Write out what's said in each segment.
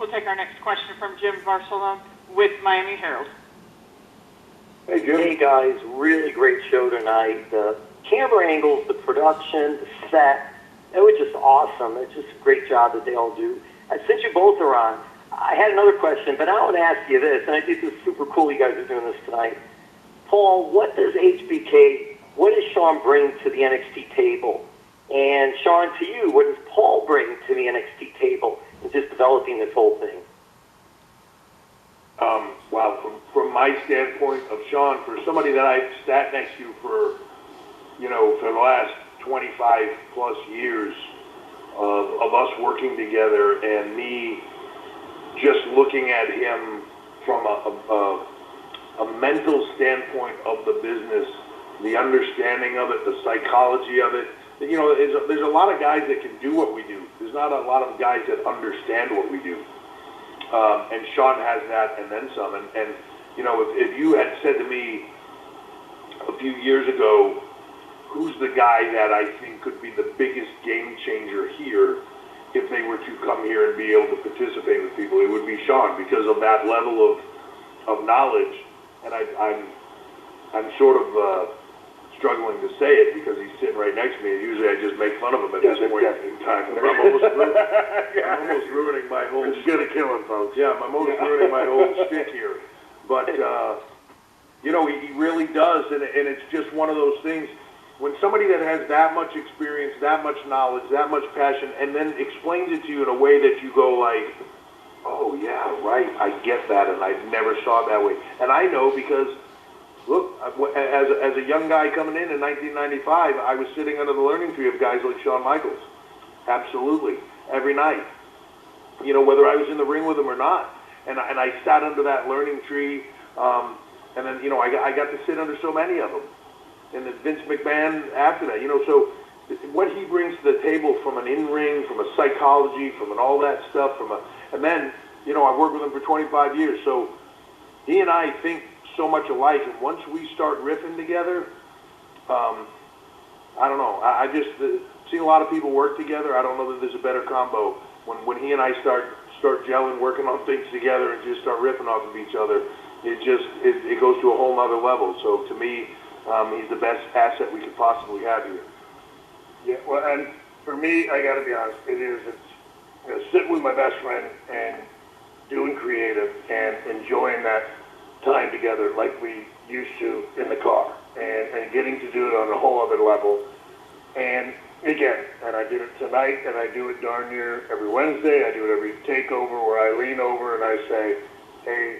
We'll take our next question from Jim Barcelona with Miami Herald. Hey, Jim. Hey, guys. Really great show tonight. The camera angles, the production, the set, it was just awesome. It's just a great job that they all do. Since you both are on, I had another question, but I want to ask you this, and I think this is super cool you guys are doing this tonight. Paul, what does Shawn bring to the NXT table? And Shawn, to you, what does Paul bring to the NXT table in just developing this whole thing? Well, from my standpoint of Shawn, for somebody that I've sat next to for the last 25 plus years of us working together, and me just looking at him from a mental standpoint of the business, the understanding of it, the psychology of it. There's a lot of guys that can do what we do. There's not a lot of guys that understand what we do. And Shawn has that and then some. And if you had said to me a few years ago, who's the guy that I think could be the biggest game changer here if they were to come here and be able to participate with people, it would be Shawn, because of that level of knowledge. And I'm sort of struggling to say it because he's sitting right next to me, and usually I just make fun of him at this point in time. I'm almost ruining my whole... It's going to kill him, folks. Yeah, I'm almost ruining my whole shtick here. But, he really does, and it's just one of those things. When somebody that has that much experience, that much knowledge, that much passion, and then explains it to you in a way that you go like, oh, yeah, right, I get that, and I never saw it that way. And I know because... Look, as a young guy coming in 1995, I was sitting under the learning tree of guys like Shawn Michaels. Absolutely. Every night. Whether I was in the ring with him or not. And I sat under that learning tree. And then, I got to sit under so many of them. And then Vince McMahon after that. So what he brings to the table from an in-ring, from a psychology, from all that stuff, and then, I've worked with him for 25 years. So he and I think so much alike, and once we start riffing together, I don't know. I just seen a lot of people work together. I don't know that there's a better combo. When he and I start gelling, working on things together, and just start riffing off of each other, it goes to a whole nother level. So to me, he's the best asset we could possibly have here. Yeah, well, and for me, I got to be honest, it's sitting with my best friend and doing creative and enjoying that time together like we used to in the car, and getting to do it on a whole other level. And again, and I did it tonight, and I do it darn near every Wednesday. I do it every takeover where I lean over and I say, hey,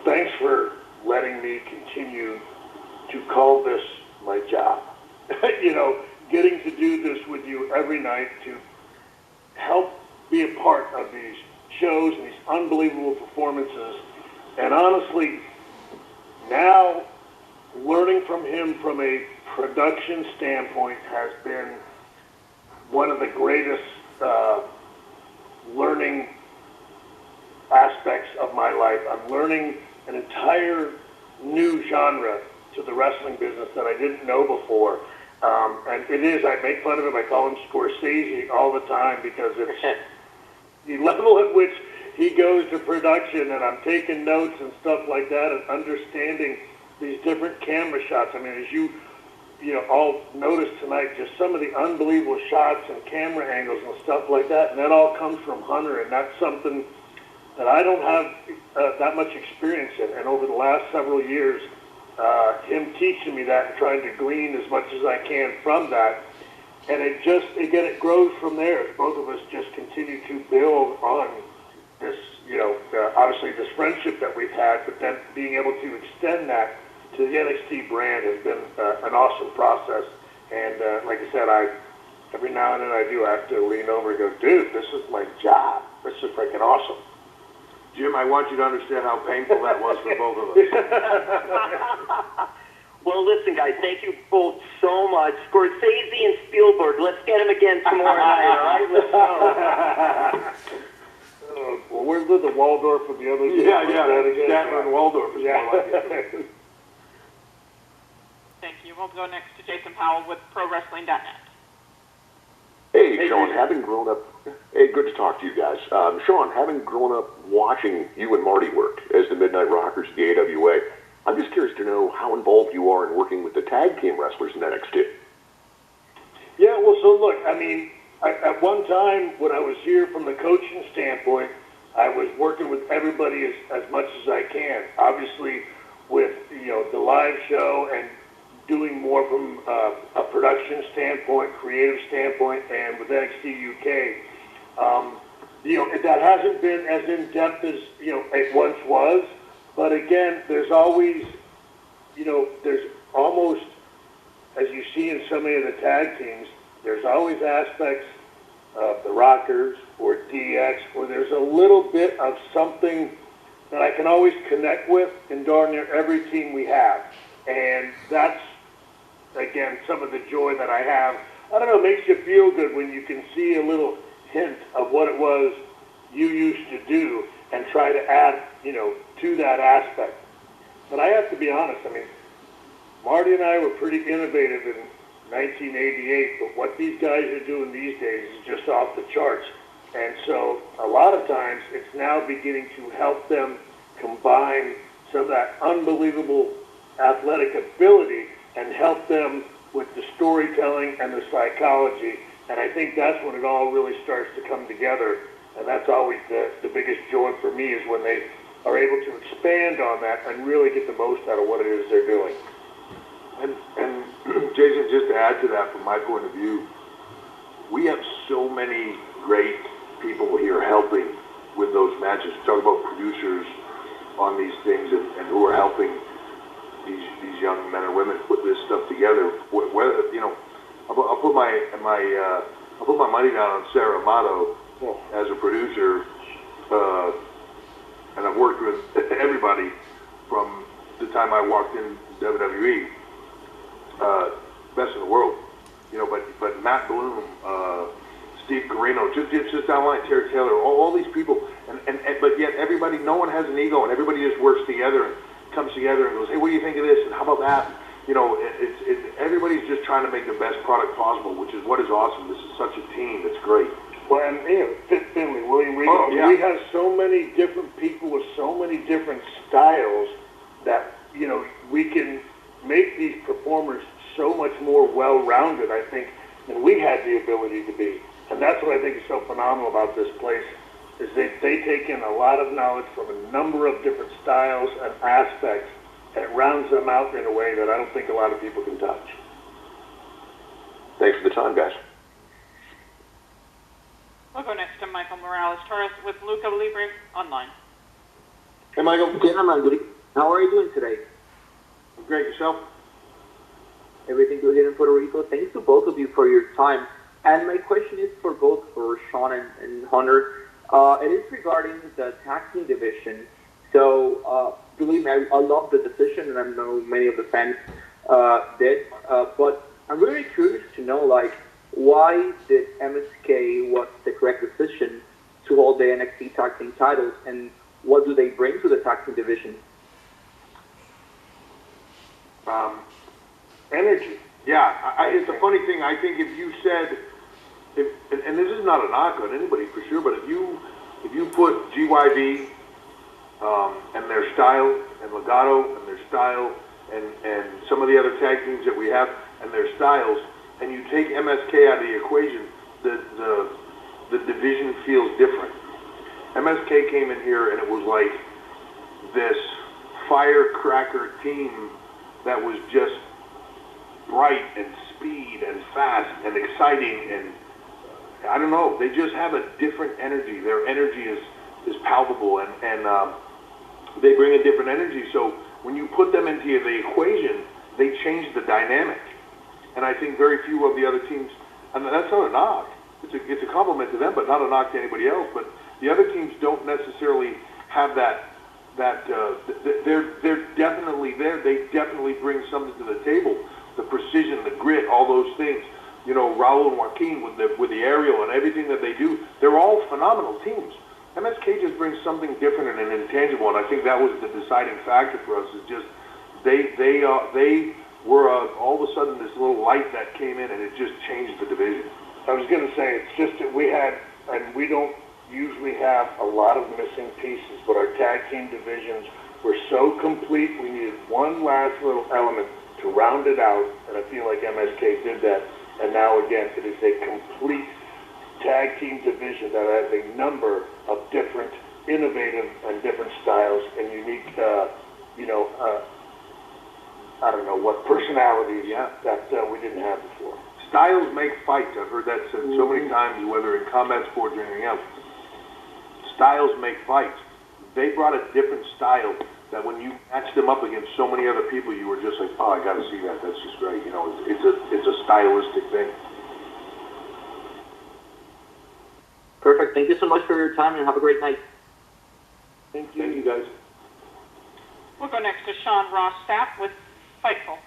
thanks for letting me continue to call this my job. Getting to do this with you every night, to help be a part of these shows and these unbelievable performances. And honestly, now learning from him from a production standpoint has been one of the greatest learning aspects of my life. I'm learning an entire new genre to the wrestling business that I didn't know before. And I make fun of him, I call him Scorcese all the time, because it's the level at which he goes to production, and I'm taking notes and stuff like that, and understanding these different camera shots. I mean, as you all noticed tonight, just some of the unbelievable shots and camera angles and stuff like that, and that all comes from Hunter, and that's something that I don't have that much experience in. And over the last several years, him teaching me that and trying to glean as much as I can from that, and it grows from there. Both of us just continue to build on this, obviously this friendship that we've had, but then being able to extend that to the NXT brand has been an awesome process. And like I said, every now and then I have to lean over and go, dude, this is my job. This is freaking awesome. Jim, I want you to understand how painful that was for both of us. Well, listen, guys, thank you both so much. Scorcese and Speilberg, let's get him again tomorrow night, all right? Let's go. Well, where's the Waldorf and the others? Yeah, Statler and Waldorf is more like it. Thank you. We'll go next to Jason Powell with ProWrestling.net. Hey, Shawn Shawn, having grown up, hey, good to talk to you guys. Shawn, having grown up watching you and Marty work as the Midnight Rockers of the AWA, I'm just curious to know how involved you are in working with the tag team wrestlers in NXT. Yeah, well, so look, I mean, at one time when I was here from the coaching standpoint, I was working with everybody as much as I can. Obviously, with the live show and doing more from a production standpoint, creative standpoint, and with NXT UK, that hasn't been as in depth as it once was. But again, there's always, there's almost, as you see in so many of the tag teams, there's always aspects of the Rockers or DX where there's a little bit of something that I can always connect with in darn near every team we have. And that's, again, some of the joy that I have. I don't know, it makes you feel good when you can see a little hint of what it was you used to do and try to add, to that aspect. But I have to be honest, I mean, Marty and I were pretty innovative in 1988, but what these guys are doing these days is just off the charts. And so a lot of times it's now beginning to help them combine some of that unbelievable athletic ability and help them with the storytelling and the psychology. And I think that's when it all really starts to come together. And that's always the biggest joy for me, is when they are able to expand on that and really get the most out of what it is they're doing. And Jason, just to add to that, from my point of view, we have so many great people here helping with those matches. Talk about producers on these things and who are helping these young men and women put this stuff together. Whether I'll put my money down on Sarah Amato as a producer, and I've worked with everybody from the time I walked in WWE. Best in the world, but Matt Bloom, Steve Carino, just outline Terry Taylor, all these people, but yet everybody, no one has an ego, and everybody just works together and comes together and goes, hey, what do you think of this, and how about that? Everybody's just trying to make the best product possible, which is what is awesome. This is such a team. It's great. Well, and Fit Finley, William Regal, we have so many different people with so many different styles that we can make these performers so much more well-rounded, I think, than we had the ability to be. And that's what I think is so phenomenal about this place, is they take in a lot of knowledge from a number of different styles and aspects, and it rounds them out in a way that I don't think a lot of people can touch. Thanks for the time, guys. We'll go next to Michael Morales-Torres with Luca Libre Online. Hey, Michael. Gentlemen, how are you doing today? Great. Yourself? Everything good here in Puerto Rico. Thanks to both of you for your time. And my question is for Shawn and Hunter. It is regarding the tag team division. So, believe me, I love the decision, and I know many of the fans did. But I'm really curious to know, why did MSK was the correct decision to hold the NXT Tag Team titles, and what do they bring to the tag team division? Energy. Yeah, it's a funny thing. I think if you said, and this is not a knock on anybody for sure, but if you put GYV and their style, and Legado and their style, and some of the other tag teams that we have and their styles, and you take MSK out of the equation, the division feels different. MSK came in here and it was like this firecracker team that was just bright and speed and fast and exciting, and I don't know, they just have a different energy. Their energy is palpable, and they bring a different energy. So when you put them into the equation, they change the dynamic. And I think very few of the other teams, and that's not a knock. It's a compliment to them, but not a knock to anybody else. But the other teams don't necessarily have that. They're definitely there. They definitely bring something to the table. The precision, the grit, all those things. Raul and Joaquin with the aerial and everything that they do. They're all phenomenal teams. MSK just brings something different and intangible, and I think that was the deciding factor for us. Is just they were all of a sudden this little light that came in, and it just changed the division. I was going to say, it's just that we had, and we don't usually have a lot of missing pieces, but our tag team divisions were so complete, we needed one last little element to round it out, and I feel like MSK did that. And now, again, it is a complete tag team division that has a number of different innovative and different styles and unique, I don't know what personalities that we didn't have before. Styles make fights. I've heard that said so many times, whether in combat sports or anything else. Styles make fights. They brought a different style that when you matched them up against so many other people, you were just like, oh, I got to see that. That's just great. You know, it's a stylistic thing. Perfect. Thank you so much for your time, and have a great night. Thank you guys. We'll go next to Sean Ross Stapp with Fightful.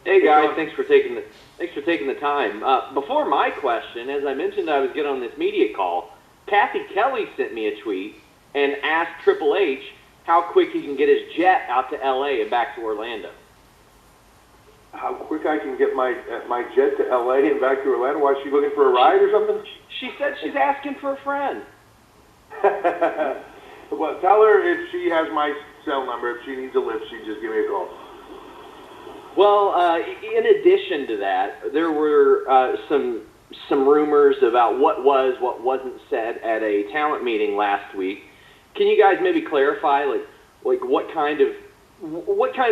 Hey guys, thanks for taking the time. Before my question, as I mentioned, I was getting on this media call. Kathy Kelly sent me a tweet and asked Triple H how quick he can get his jet out to LA and back to Orlando. How quick I can get my jet to LA and back to Orlando? Why, is she looking for a ride or something? She said she's asking for a friend. Well, tell her if she has my cell number, if she needs a lift, she just give me a call. Well, in addition to that, there were some rumors about what wasn't said at a talent meeting last week. Can you guys maybe clarify, like what kind of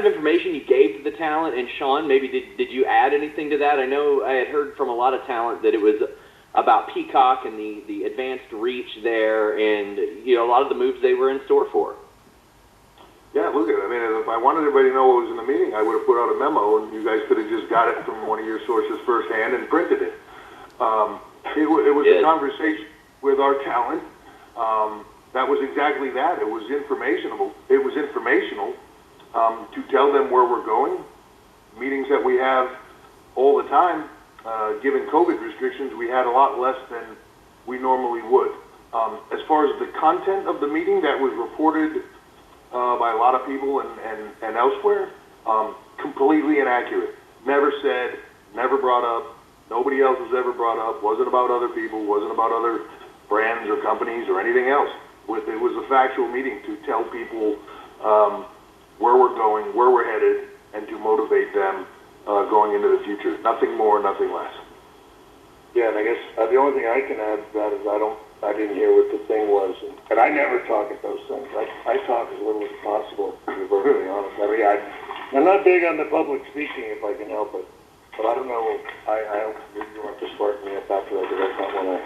information you gave to the talent? And Shawn, maybe did you add anything to that? I know I had heard from a lot of talent that it was about Peacock and the advanced reach there, and a lot of the moves they were in store for. Yeah, look at it. I mean, if I wanted everybody to know what was in the meeting, I would have put out a memo, and you guys could have just got it from one of your sources firsthand and printed it. It was a conversation with our talent. That was exactly that. It was informational. It was informational to tell them where we're going. Meetings that we have all the time, given COVID restrictions, we had a lot less than we normally would. As far as the content of the meeting that was reported by a lot of people and elsewhere, completely inaccurate. Never said, never brought up, nobody else was ever brought up, wasn't about other people, wasn't about other brands or companies or anything else. It was a factual meeting to tell people where we're going, where we're headed, and to motivate them going into the future. Nothing more, nothing less. Yeah, and I guess the only thing I can add to that is I didn't hear what the thing was, and I never talk at those things. I talk as little as possible, to be perfectly honest. I mean, I'm not big on the public speaking if I can help it, but I don't know. I don't. You want to spark me up after that, because that's not when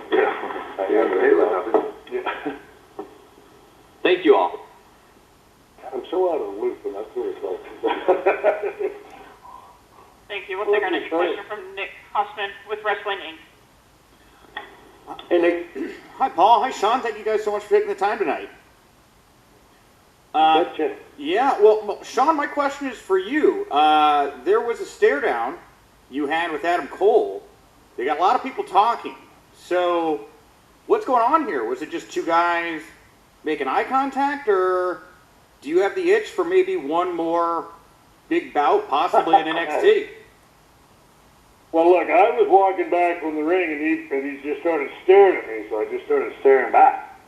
Yeah. Thank you all. I'm so out of the loop, and that's really close. Thank you. We'll take our next question from Nick Hossman with Wrestling Inc. Hey, Nick. Hi, Paul. Hi, Shawn. Thank you guys so much for taking the time tonight. Yeah, well, Shawn, my question is for you. There was a stare down you had with Adam Cole. They got a lot of people talking. So, what's going on here? Was it just two guys making eye contact, or do you have the itch for maybe one more big bout, possibly in NXT? Well, look, I was walking back from the ring, and he just started staring at me, so I just started staring back.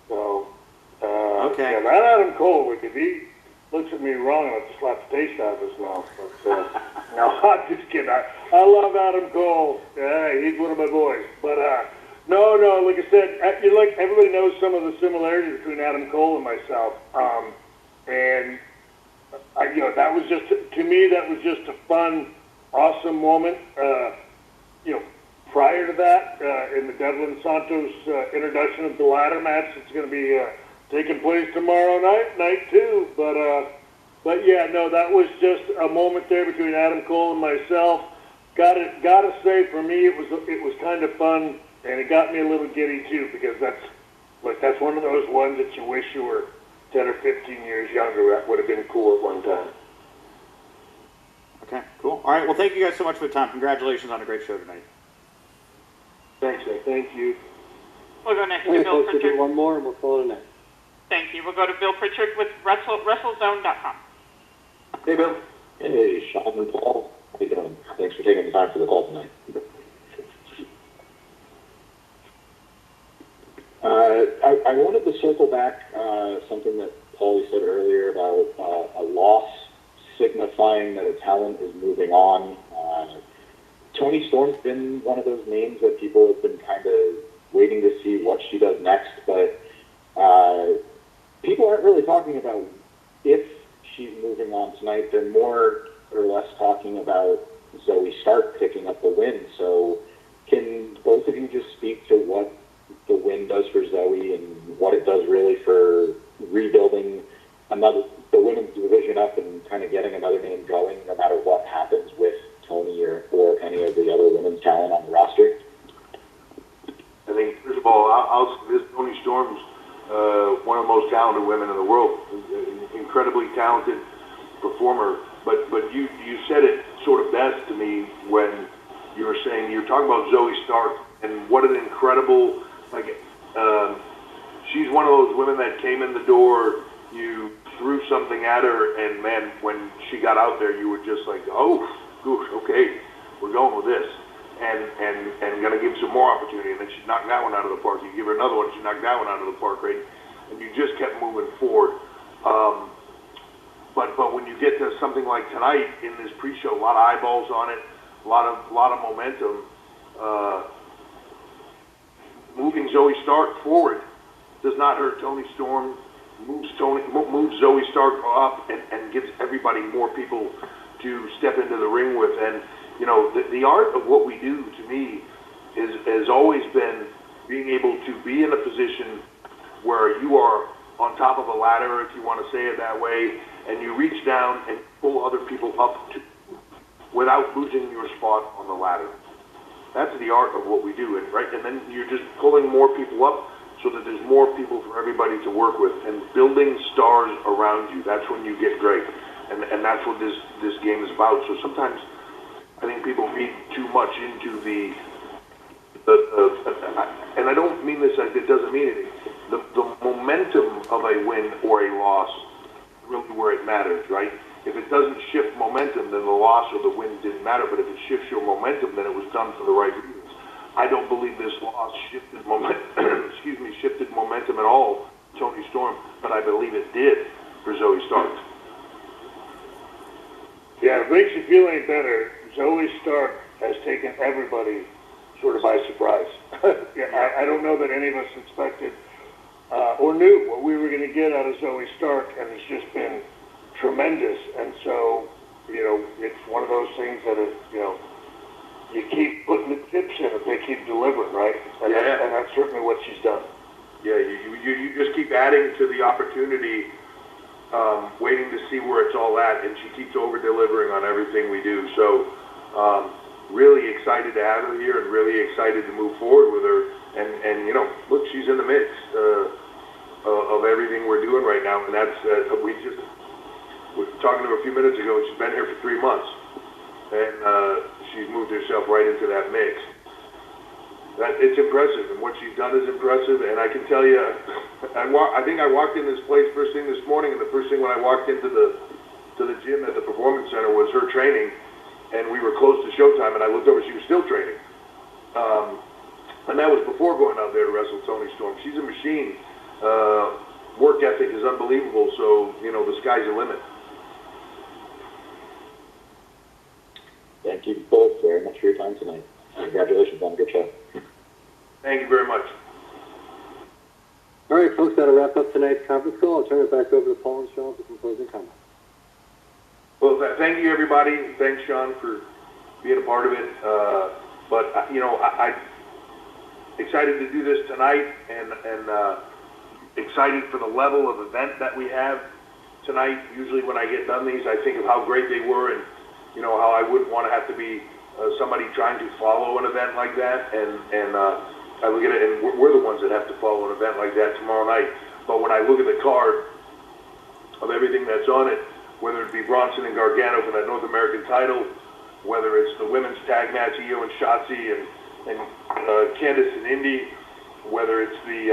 So, okay. Yeah, that Adam Cole, if he looks at me wrong, I'll just slap the taste out of his mouth. But, no, I'm just kidding. I love Adam Cole. He's one of my boys. But, no, like I said, everybody knows some of the similarities between Adam Cole and myself. And, that was just, to me, that was just a fun, awesome moment. Prior to that, in the Devlin Santos introduction of the ladder match, it's going to be taking place tomorrow night 2. But yeah, no, that was just a moment there between Adam Cole and myself. Gotta say, for me, it was kind of fun, and it got me a little giddy too, because that's one of those ones that you wish you were 10 or 15 years younger. That would have been cool at one time. Okay, cool. All right, well, thank you guys so much for the time. Congratulations on a great show tonight. Thanks, Nick. Thank you. We'll go next to Bill Pritchard. One more, and we'll call it a night. Thank you. We'll go to Bill Pritchard with WrestleZone.com. Hey, Bill. Hey, Shawn and Paul. How you doing? Thanks for taking the time for the call tonight. I wanted to circle back something that Paulie said earlier about a loss signifying that a talent is moving on. Toni Storm's been one of those names that people have been kind of waiting to see what she does next, but people aren't really talking about if she's moving on tonight. They're more or less talking about Zoey Stark picking up the win. So can both of you just speak to what the win does for Zoey and what it does really for rebuilding the women's division up and kind of getting another name going no matter what happens with Toni or any of the other women's talent on the roster? I think, first of all, this Toni Storm's one of the most talented women in the world. Incredibly talented performer. But you said it sort of best to me when you were saying, you were talking about Zoey Stark and what an incredible, she's one of those women that came in the door, you threw something at her, and man, when she got out there, you were just like, oh, gosh, okay, we're going with this. And going to give some more opportunity, and then she knocked that one out of the park. You give her another one, she knocked that one out of the park, right? And you just kept moving forward. But when you get to something like tonight in this pre-show, a lot of eyeballs on it, a lot of momentum. Moving Zoey Stark forward does not hurt Toni Storm. Moves Zoey Stark up and gives everybody more people to step into the ring with. And you know, the art of what we do, to me, has always been being able to be in a position where you are on top of a ladder, if you want to say it that way, and you reach down and pull other people up without losing your spot on the ladder. That's the art of what we do, and then you're just pulling more people up so that there's more people for everybody to work with, and building stars around you. That's when you get great, and that's what this game is about. So sometimes I think people read too much into the and I don't mean this like it doesn't mean anything. The momentum of a win or a loss is really where it matters, right? If it doesn't shift momentum, then the loss or the win didn't matter. But if it shifts your momentum, then it was done for the right reasons. I don't believe this loss shifted shifted momentum at all, Toni Storm, but I believe it did for Zoey Stark. Yeah, if it makes you feel any better, Zoey Stark has taken everybody sort of by surprise. Yeah, I don't know that any of us expected or knew what we were going to get out of Zoey Stark, and it's just been tremendous. And so, you know, it's one of those things that is, you know, you keep putting the chips in if they keep delivering, right? And, and that's certainly what she's done. Yeah, you just keep adding to the opportunity, waiting to see where it's all at, and she keeps over-delivering on everything we do. So, really excited to have her here and really excited to move forward with her. And you know, look, she's in the mix of everything we're doing right now, and that's we were talking to her a few minutes ago, and she's been here for 3 months, and she's moved herself right into that mix. It's impressive, and what she's done is impressive. And I can tell you, I think I walked in this place first thing this morning, and the first thing when I walked into the gym at the Performance Center was her training, and we were close to showtime, and I looked over, she was still training. And that was before going out there to wrestle Toni Storm. She's a machine. Work ethic is unbelievable, so, you know, the sky's the limit. Thank you both very much for your time tonight. Congratulations on a good show. Thank you very much. All right, folks, that'll wrap up tonight's conference call. I'll turn it back over to Paul and Sean for some closing comments. Well, thank you, everybody. Thanks, Sean, for being a part of it. But you know, I'm excited to do this tonight, and excited for the level of event that we have tonight. Usually when I get done these, I think of how great they were, and you know, how I wouldn't want to have to be somebody trying to follow an event like that, and I look at it, and we're the ones that have to follow an event like that tomorrow night. But when I look at the card of everything that's on it, whether it be Bronson and Gargano for that North American title, whether it's the women's tag match, Io and Shotzi, and Candice and Indy, whether it's the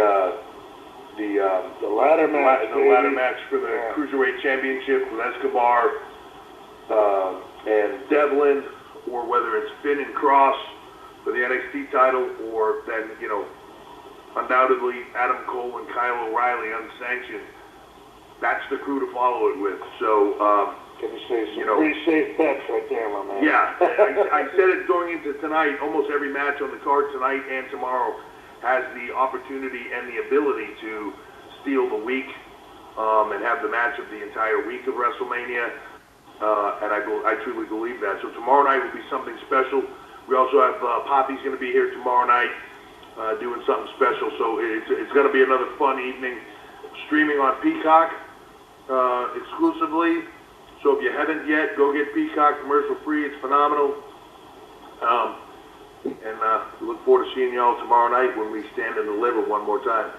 ladder match for the Cruiserweight Championship with Escobar and Devlin, or whether it's Finn and Cross for the NXT title, or then, you know, undoubtedly Adam Cole and Kyle O'Reilly unsanctioned. That's the crew to follow it with. So, Can you say some pretty safe bets right there, my man? yeah, I said it going into tonight. Almost every match on the card tonight and tomorrow has the opportunity and the ability to steal the week and have the match of the entire week of WrestleMania. And I truly believe that. So tomorrow night will be something special. We also have Poppy's going to be here tomorrow night doing something special. So it's going to be another fun evening. Streaming on Peacock exclusively. So if you haven't yet, go get Peacock commercial free. It's phenomenal. And look forward to seeing you all tomorrow night when we stand and deliver one more time.